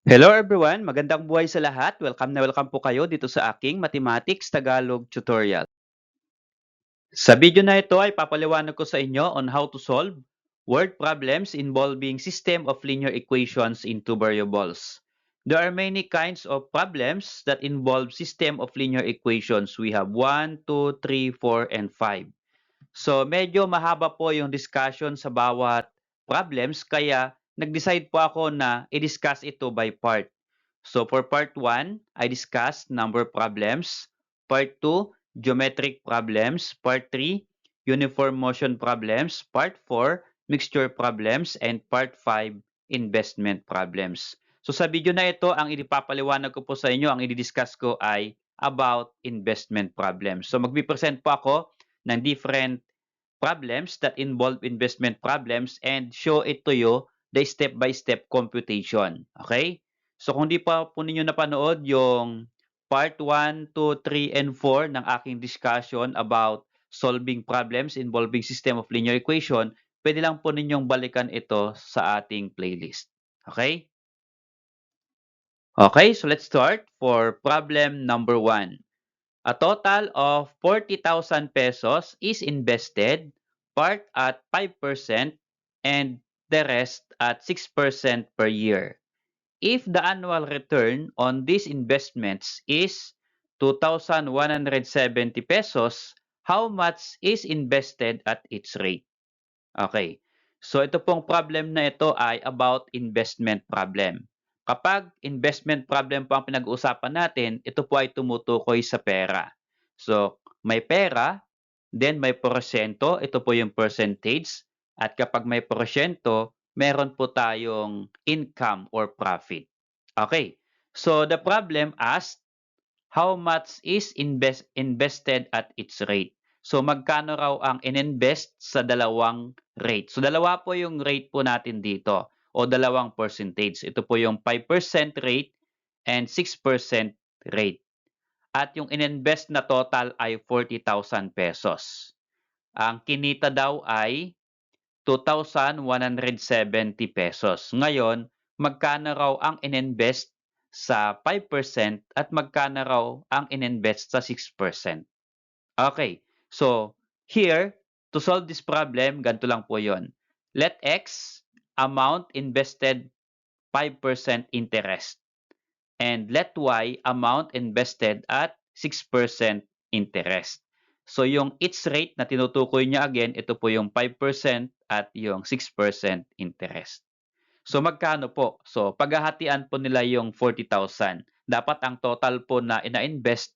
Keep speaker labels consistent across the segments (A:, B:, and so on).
A: Hello everyone, magandang buhay sa lahat. Welcome na welcome po kayo dito sa aking Mathematics Tagalog tutorial. Sa video na ito ay papaliwanag ko sa inyo on how to solve word problems involving system of linear equations in two variables. There are many kinds of problems that involve system of linear equations. We have 1, 2, 3, 4, and 5. So medyo mahaba po yung discussion sa bawat problems kaya nag-decide po ako na i-discuss ito by part. So for part 1, I discussed number problems. Part 2, geometric problems. Part 3, uniform motion problems. Part 4, mixture problems. And part 5, investment problems. So sa video na ito, ang ipapaliwanag ko po sa inyo, ang i-discuss ko ay about investment problems. So magpipresent po ako ng different problems that involve investment problems and show it to you the step-by-step computation. Okay? So kung di pa po ninyo napanood yung part 1, 2, 3, and 4 ng aking discussion about solving problems involving system of linear equation, pwede lang po ninyong balikan ito sa ating playlist. Okay? Okay, so let's start for problem number 1. A total of 40,000 pesos is invested, part at 5% and the rest at 6% per year. If the annual return on these investments is 2,170 pesos, how much is invested at each rate? Okay. So ito pong problem na ito ay about investment problem. Kapag investment problem po ang pinag-uusapan natin, ito po ay tumutukoy sa pera. So, may pera, then may porsyento, ito po yung percentage. At kapag may porsyento, meron po tayong income or profit. Okay. So, the problem asks how much is invested at each rate. So magkano raw ang ininvest sa dalawang rate. So dalawa po yung rate po natin dito o dalawang percentage. Ito po yung 5% rate and 6% rate. At yung ininvest na total ay 40,000 pesos. Ang kinita daw ay 2,170 pesos. Ngayon, magkano raw ang ininvest sa 5% at magkano raw ang ininvest sa 6%? Okay. So, here, to solve this problem, ganito lang po yon. Let X amount invested 5% interest and let Y amount invested at 6% interest. So yung each rate na tinutukoy niya again, ito po yung 5% at yung 6% interest. So magkano po? So paghahatian po nila yung 40,000. Dapat ang total po na ina-invest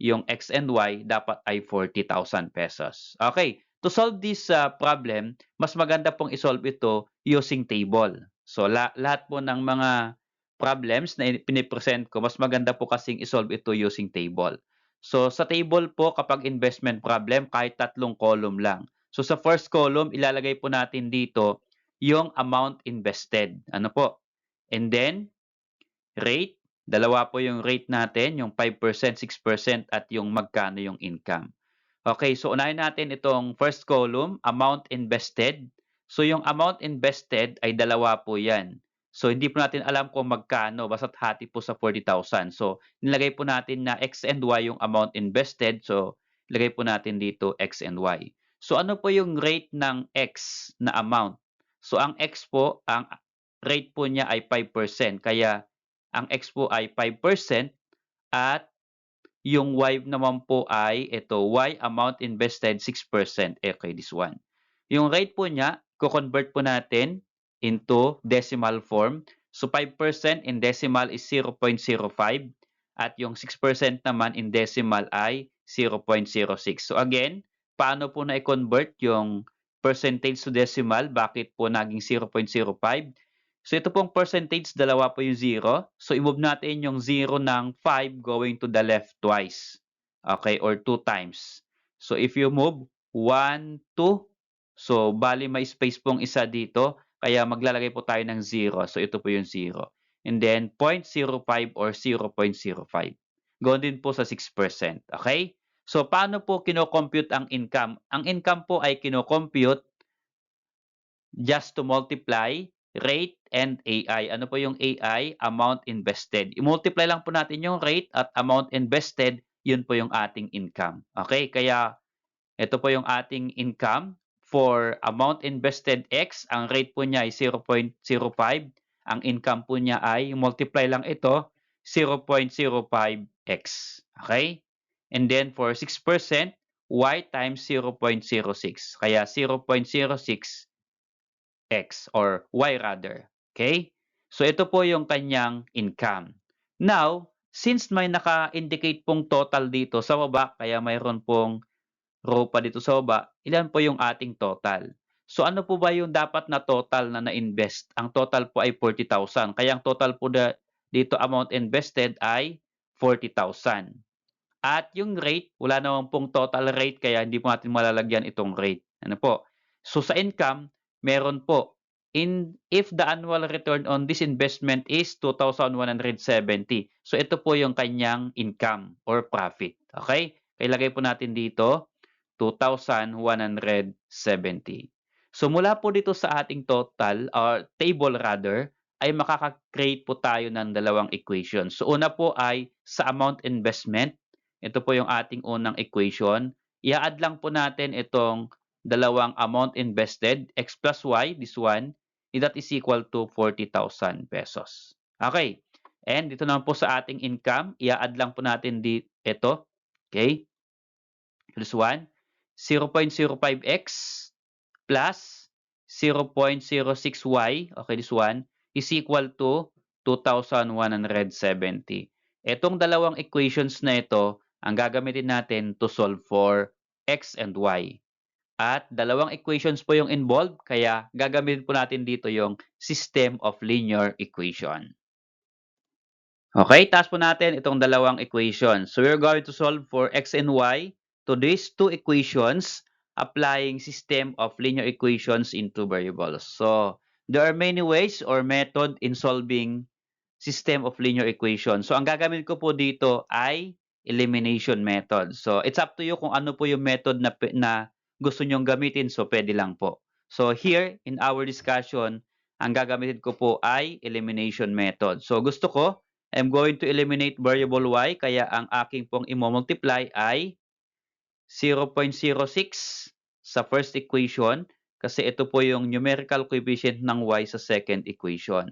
A: yung X and Y dapat ay 40,000 pesos. Okay, to solve this problem, mas maganda pong isolve ito using table. So lahat po ng mga problems na pinipresent ko, mas maganda po kasing isolve ito using table. So sa table po, kapag investment problem, kahit tatlong column lang. So sa first column, ilalagay po natin dito yung amount invested. Ano po? And then, rate, dalawa po yung rate natin, yung 5%, 6% at yung magkano yung income. Okay, so unahin natin itong first column, amount invested. So yung amount invested ay dalawa po yan. So hindi po natin alam kung magkano, basta't hati po sa 40,000. So nilagay po natin na X and Y yung amount invested. So ilagay po natin dito X and Y. So ano po yung rate ng X na amount? So ang X po, ang rate po niya ay 5%. Kaya ang X po ay 5% at yung Y naman po ay ito, Y amount invested 6%. Okay, this one. Yung rate po niya, ko-convert po natin into decimal form. So 5% in decimal is 0.05 at yung 6% naman in decimal ay 0.06. So again, paano po na-convert yung percentage to decimal? Bakit po naging 0.05? So ito pong percentage, dalawa po yung 0. So i-move natin yung 0 ng 5 going to the left twice. Okay, or 2 times. So if you move 1, 2, so bali may space pong isa dito, kaya maglalagay po tayo ng 0. So ito po yung 0. And then 0.05 or 0.05. Gawin din po sa 6%. Okay? So paano po kino-compute ang income? Ang income po ay kino-compute just to multiply rate and AI. Ano po yung AI? Amount invested. I-multiply lang po natin yung rate at amount invested, yun po yung ating income. Okay? Kaya ito po yung ating income for amount invested X. Ang rate po niya ay 0.05. Ang income po niya ay, multiply lang ito, 0.05x. Okay? And then for 6%, Y times 0.06. Kaya 0.06 X or Y rather. Okay? So ito po yung kanyang income. Now, since may naka-indicate pong total dito sa baba, kaya mayroon pong row pa dito sa baba, ilan po yung ating total? So ano po ba yung dapat na total na na-invest? Ang total po ay 40,000. Kaya ang total po dito amount invested ay 40,000. At yung rate, wala naman pong total rate kaya hindi po natin malalagyan itong rate. Ano po? So sa income, meron po. If the annual return on this investment is 2,170. So ito po yung kanyang income or profit. Okay? Ilagay po natin dito 2,170. So mula po dito sa ating total or table rather ay makaka-create po tayo ng dalawang equation. So una po ay sa amount investment. Ito po yung ating unang equation. I-add lang po natin itong dalawang amount invested, x plus y, this one, that is equal to 40,000 pesos. Okay. And dito naman po sa ating income, i-add lang po natin ito. Okay. Plus 1, 0.05x plus 0.06y, okay, this one, is equal to 2,170. Itong dalawang equations na ito, ang gagamitin natin to solve for x and y. At dalawang equations po yung involved, kaya gagamitin po natin dito yung system of linear equation. Okay, taas po natin itong dalawang equations. So we're going to solve for x and y to these two equations applying system of linear equations in two variables. So there are many ways or method in solving system of linear equation. So ang gagamitin ko po dito ay elimination method. So it's up to you kung ano po yung method na gusto nyong gamitin. So pwede lang po. So here in our discussion, ang gagamitin ko po ay elimination method. So gusto ko, I'm going to eliminate variable y. Kaya ang aking pong i-multiply ay 0.06 sa first equation kasi ito po yung numerical coefficient ng y sa second equation.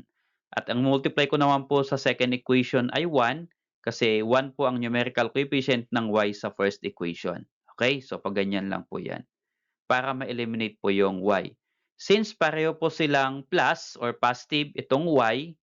A: At ang multiply ko naman po sa second equation ay 1 kasi 1 po ang numerical coefficient ng y sa first equation. Okay? So pag ganyan lang po yan. Para ma-eliminate po yung y. Since pareho po silang plus or positive itong y,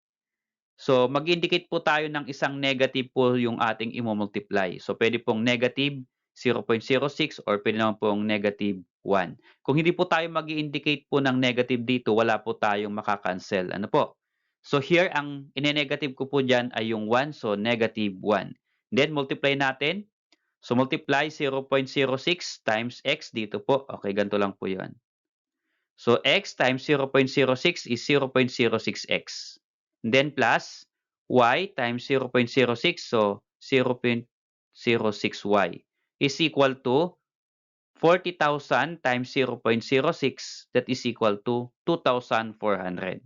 A: so mag-indicate po tayo ng isang negative po yung ating i-multiply. So pwede pong negative 0.06 or pwede naman pong negative 1. Kung hindi po tayo mag-indicate po ng negative dito, wala po tayong makakancel. Ano po? So here, ang ine-negative ko po dyan ay yung 1, so negative 1. Then multiply natin. So multiply 0.06 times x dito po. Okay, ganito lang po yun. So x times 0.06 is 0.06x. Then plus y times 0.06, so 0.06y is equal to 40,000 times 0.06, that is equal to 2,400.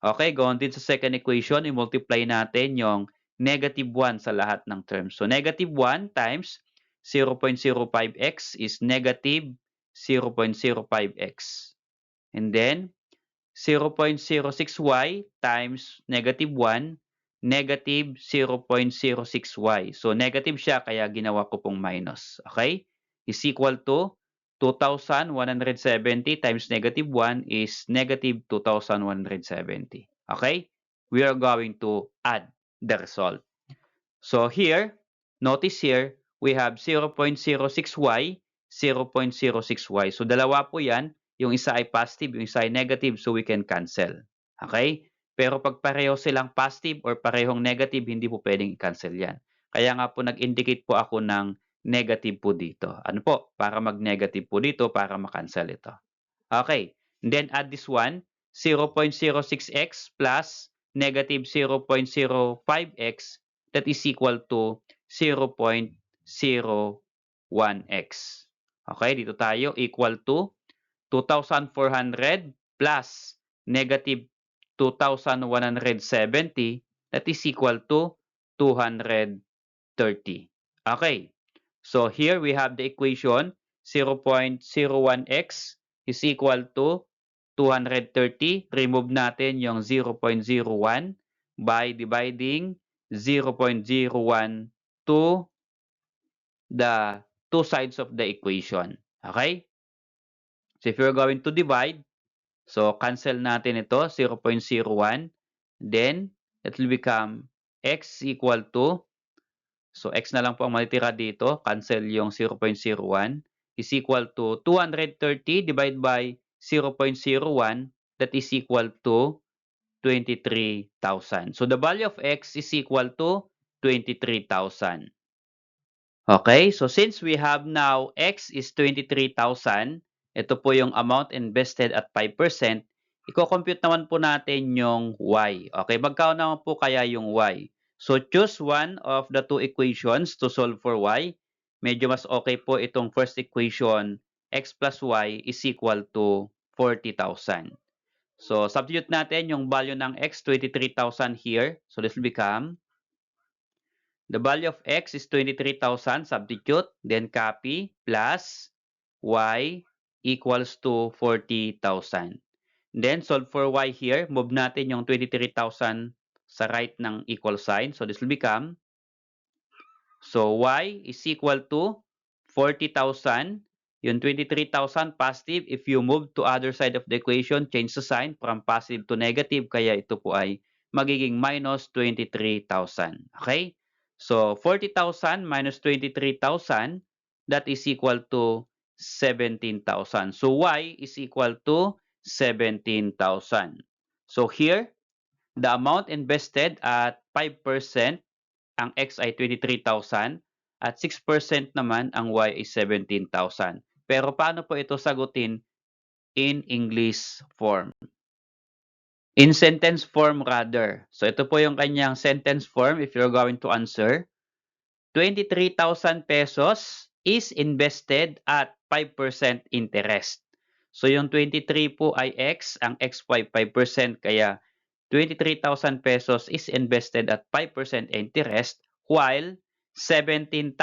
A: Okay, going din sa second equation, i-multiply natin yung negative 1 sa lahat ng terms. So negative 1 times 0.05x is negative 0.05x. And then 0.06y times negative 1, negative 0.06y. So negative siya kaya ginawa ko pong minus. Okay? Is equal to 2,170 times negative 1 is negative 2,170. Okay? We are going to add the result. So here, notice here, we have 0.06y, 0.06y. So dalawa po yan. Yung isa ay positive, yung isa ay negative, so we can cancel. Okay? Pero pag pareho silang positive or parehong negative, hindi po pwedeng i-cancel yan. Kaya nga po nag-indicate po ako ng negative po dito. Ano po? Para mag-negative po dito, para ma-cancel ito. Okay. And then add this one, 0.06x plus negative 0.05x, that is equal to 0.01x. Okay, dito tayo equal to 2,400 plus negative 2,170, that is equal to 230. Okay. So here we have the equation 0.01x is equal to 230. Remove natin yung 0.01 by dividing 0.01 to the two sides of the equation. Okay? So if you're going to divide, so cancel natin ito, 0.01. Then, it will become x equal to, so x na lang po ang matitira dito, cancel yung 0.01, is equal to 230 divided by 0.01, that is equal to 23,000. So the value of x is equal to 23,000. Okay, so since we have now x is 23,000, ito po yung amount invested at 5%, i-compute naman po natin yung y. Okay, magkano naman po kaya yung y? So choose one of the two equations to solve for y. Medyo mas okay po itong first equation, x plus y is equal to 40,000. So substitute natin yung value ng x, 23,000 here. So this will become, the value of x is 23,000, substitute, then copy, plus y equals to 40,000. Then solve for y here, move natin yung 23,000 sa right ng equal sign. So this will become, so y is equal to 40,000. Yung 23,000 positive, if you move to other side of the equation, change the sign from positive to negative, kaya ito po ay magiging minus 23,000. Okay? So 40,000 minus 23,000, that is equal to 17,000. So y is equal to 17,000. So here, the amount invested at 5%, ang x ay 23,000 at 6% naman ang y ay 17,000. Pero paano po ito sagutin in English form? In sentence form rather. So ito po yung kanyang sentence form if you're going to answer. 23,000 pesos is invested at 5% interest. So yung 23 po ay x, ang x po ay 5%, kaya 23,000 pesos is invested at 5% interest, while 17,000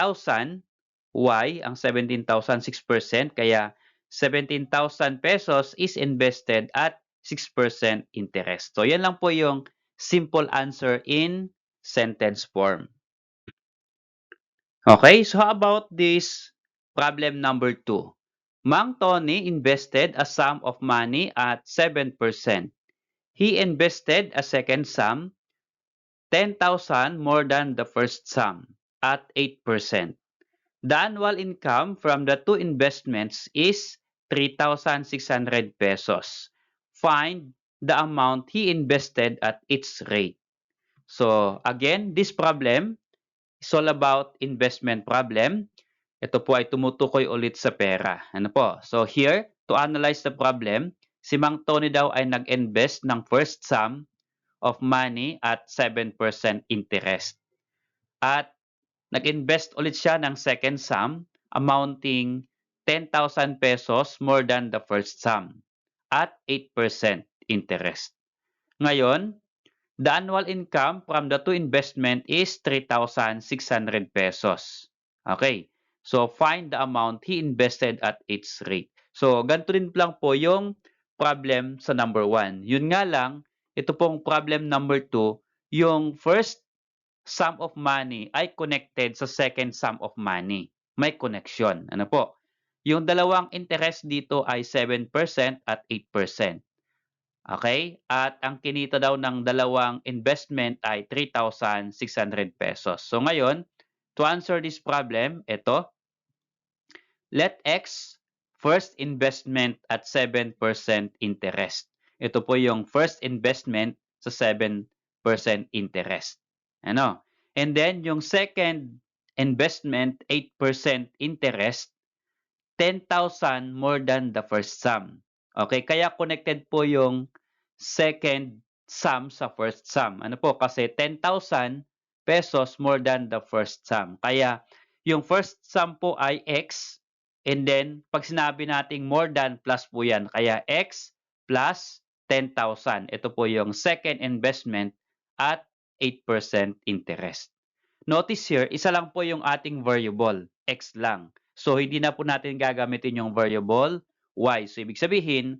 A: y, ang 17,000 6%, kaya 17,000 pesos is invested at 6% interest. So yan lang po yung simple answer in sentence form. Okay, so how about this problem number 2? Mang Tony invested a sum of money at 7%. He invested a second sum, 10,000 more than the first sum, at 8%. The annual income from the two investments is 3,600 pesos. Find the amount he invested at each rate. So again, this problem is all about investment problem. Ito po ay tumutukoy ulit sa pera. Ano po? So here, to analyze the problem, si Mang Tony daw ay nag-invest ng first sum of money at 7% interest. At nag-invest ulit siya ng second sum amounting 10,000 pesos more than the first sum at 8% interest. Ngayon, the annual income from the two investment is 3,600 pesos. Okay. So, find the amount he invested at each rate. So, ganito rin lang po yung problem sa number 1. Yun nga lang, ito pong problem number 2, yung first sum of money ay connected sa second sum of money. May connection. Ano po? Yung dalawang interest dito ay 7% at 8%. Okay? At ang kinita daw ng dalawang investment ay 3,600 pesos. So ngayon, to answer this problem, ito, let X first investment at 7% interest. Ito po yung first investment sa 7% interest. Ano? And then yung second investment, 8% interest, 10,000 more than the first sum. Okay, kaya connected po yung second sum sa first sum. Ano po? Kasi 10,000 pesos more than the first sum. Kaya yung first sum po ay X, and then pag sinabi nating more than, plus po yan. Kaya X plus 10,000. Ito po yung second investment at 8% interest. Notice here, isa lang po yung ating variable, x lang. So, hindi na po natin gagamitin yung variable y. So, ibig sabihin,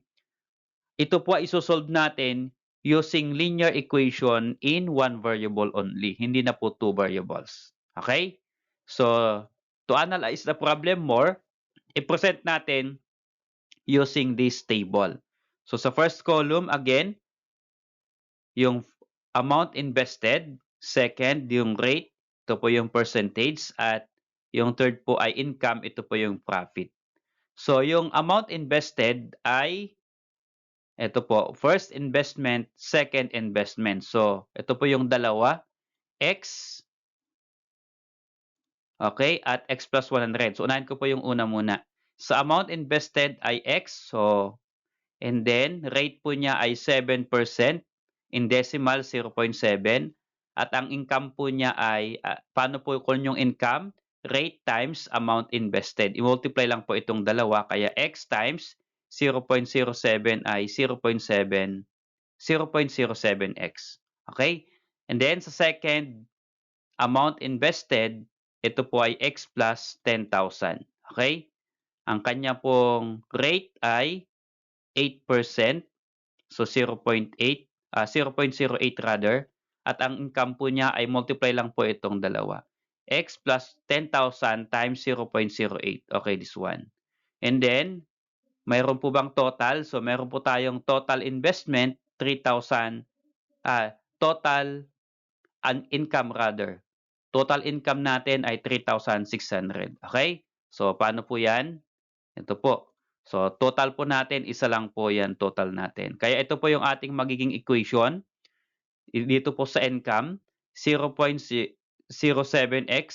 A: ito po ay isosolve natin using linear equation in one variable only. Hindi na po two variables. Okay? So, to analyze the problem more, i-present natin using this table. So, sa first column, again, yung amount invested. Second, yung rate. Ito po yung percentage. At yung third po ay income. Ito po yung profit. So, yung amount invested ay ito po, first investment, second investment. So, ito po yung dalawa, X, okay, at X plus 100. So, unahin ko po yung una muna. Sa amount invested ay X, so, and then, rate po niya ay 7%, in decimal 0.7, at ang income po niya ay, paano po kung yung income? Rate times amount invested. I-multiply lang po itong dalawa, kaya X times 0.07 ay 0.07x. Okay? And then sa second amount invested, ito po ay x plus 10,000. Okay? Ang kanya pong rate ay 8%. So 0.08 rather. At ang income po niya ay multiply lang po itong dalawa. X plus 10,000 times 0.08. Okay, this one. And then, mayroon po bang total? So, mayroon po tayong total investment, 3,000, total income rather. Total income natin ay 3,600. Okay? So, paano po yan? Ito po. So, total po natin, isa lang po yan total natin. Kaya ito po yung ating magiging equation. Dito po sa income, 0.07x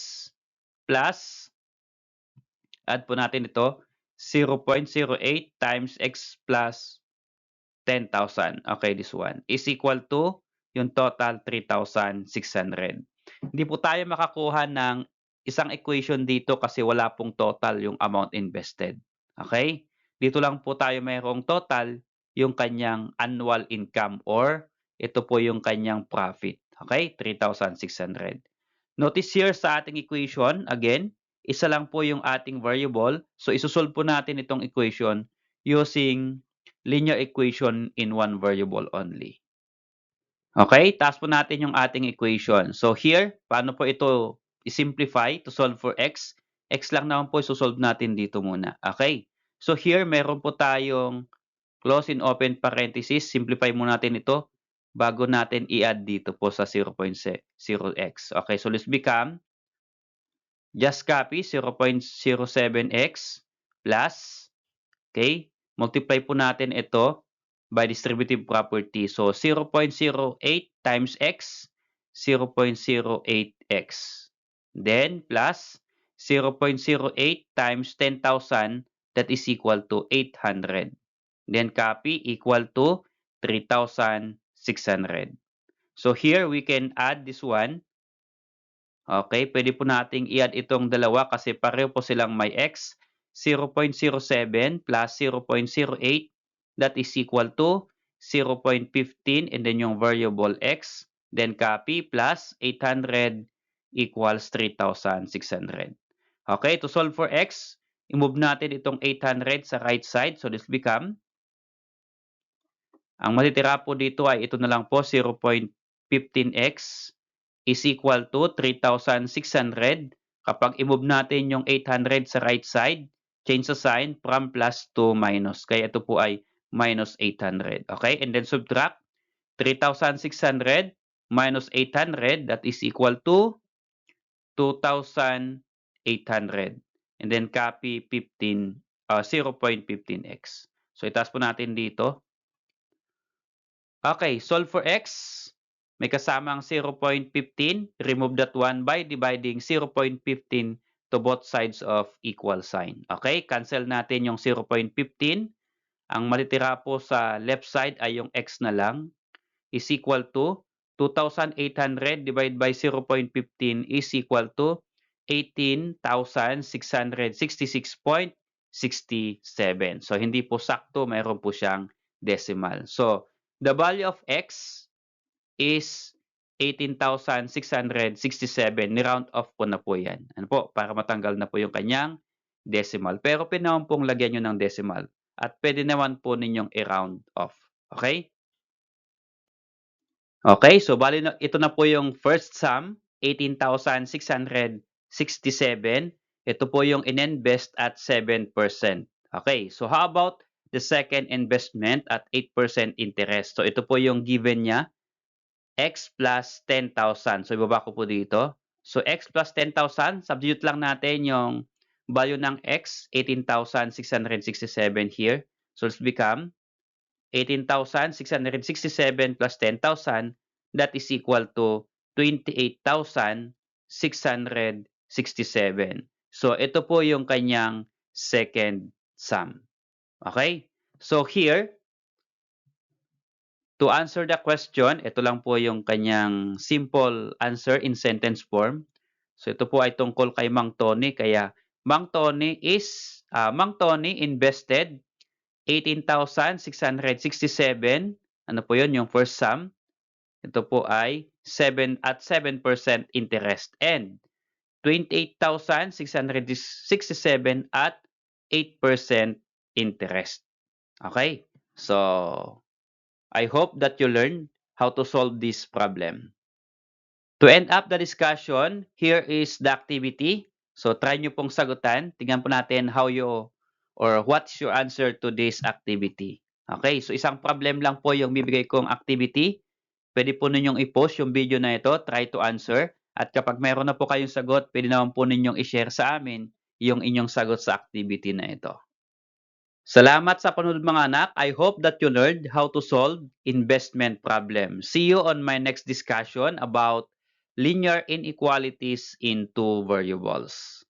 A: plus, add po natin ito, 0.08 times x plus 10,000. Okay, this one is equal to yung total 3,600. Hindi po tayo makakuha ng isang equation dito kasi wala pong total yung amount invested. Okay? Dito lang po tayo mayroong total yung kanyang annual income or ito po yung kanyang profit. Okay? 3,600. Notice here sa ating equation, again, isa lang po yung ating variable. So, isusolve po natin itong equation using linear equation in one variable only. Okay, taas po natin yung ating equation. So here, paano po ito i-simplify to solve for x? X lang naman po isusolve natin dito muna. Okay, so here meron po tayong close and open parenthesis. Simplify muna natin ito bago natin i-add dito po sa 0.0x. Okay, so let's become just copy 0.07x plus, okay, multiply po natin ito by distributive property. So, 0.08 times x, 0.08x. Then, plus 0.08 times 10,000, that is equal to 800. Then, copy equal to 3,600. So, here we can add this one. Okay, pwede po nating i-add itong dalawa kasi pareho po silang may x. 0.07 plus 0.08, that is equal to 0.15 and then yung variable x, then copy plus 800 equals 3,600. Okay, to solve for x, i-move natin itong 800 sa right side. So this become, ang matitira po dito ay ito na lang po, 0.15x is equal to 3,600. Kapag i-move natin yung 800 sa right side, change the sign from plus to minus. Kaya ito po ay minus 800. Okay? And then subtract 3,600 minus 800, that is equal to 2,800. And then copy 0.15x. So itaas po natin dito. Okay, solve for x. May kasamang 0.15. Remove that one by dividing 0.15 to both sides of equal sign. Okay, cancel natin yung 0.15. Ang matitira po sa left side ay yung x na lang is equal to 2,800 divided by 0.15 is equal to 18,666.67. So, hindi po sakto, mayroon po siyang decimal. So, The value of x is 18,667. Ni-round off ko na po yan. Ano po? Para matanggal na po yung kanyang decimal. Pero pwede naman pong lagyan nyo ng decimal. At pwede naman po ninyong i-round off. Okay? Okay, so bali na, ito na po yung first sum, 18,667. Ito po yung in-invest at 7%. Okay, so how about the second investment at 8% interest? So ito po yung given niya, x plus 10,000. So ibaba ko po dito. So x plus 10,000, substitute lang natin yung value ng x, 18,667 here. So it's become 18,667 plus 10,000, that is equal to 28,667. So ito po yung kanyang second sum. Okay? So here, to answer the question, ito lang po yung kanyang simple answer in sentence form. So ito po ay tungkol kay Mang Tony. Kaya Mang Tony invested 18,667. Ano po yun? Yung first sum. Ito po ay 7% interest. And 28,667 at 8% interest. Okay? So, I hope that you learned how to solve this problem. To end up the discussion, here is the activity. So, try nyo pong sagutan. Tingnan po natin how you or what's your answer to this activity. Okay, so isang problem lang po yung bibigay kong activity. Pwede po ninyong i-post yung video na ito, try to answer. At kapag meron na po kayong sagot, pwede naman po ninyong i-share sa amin yung inyong sagot sa activity na ito. Salamat sa panonood mga anak. I hope that you learned how to solve investment problem. See you on my next discussion about linear inequalities in two variables.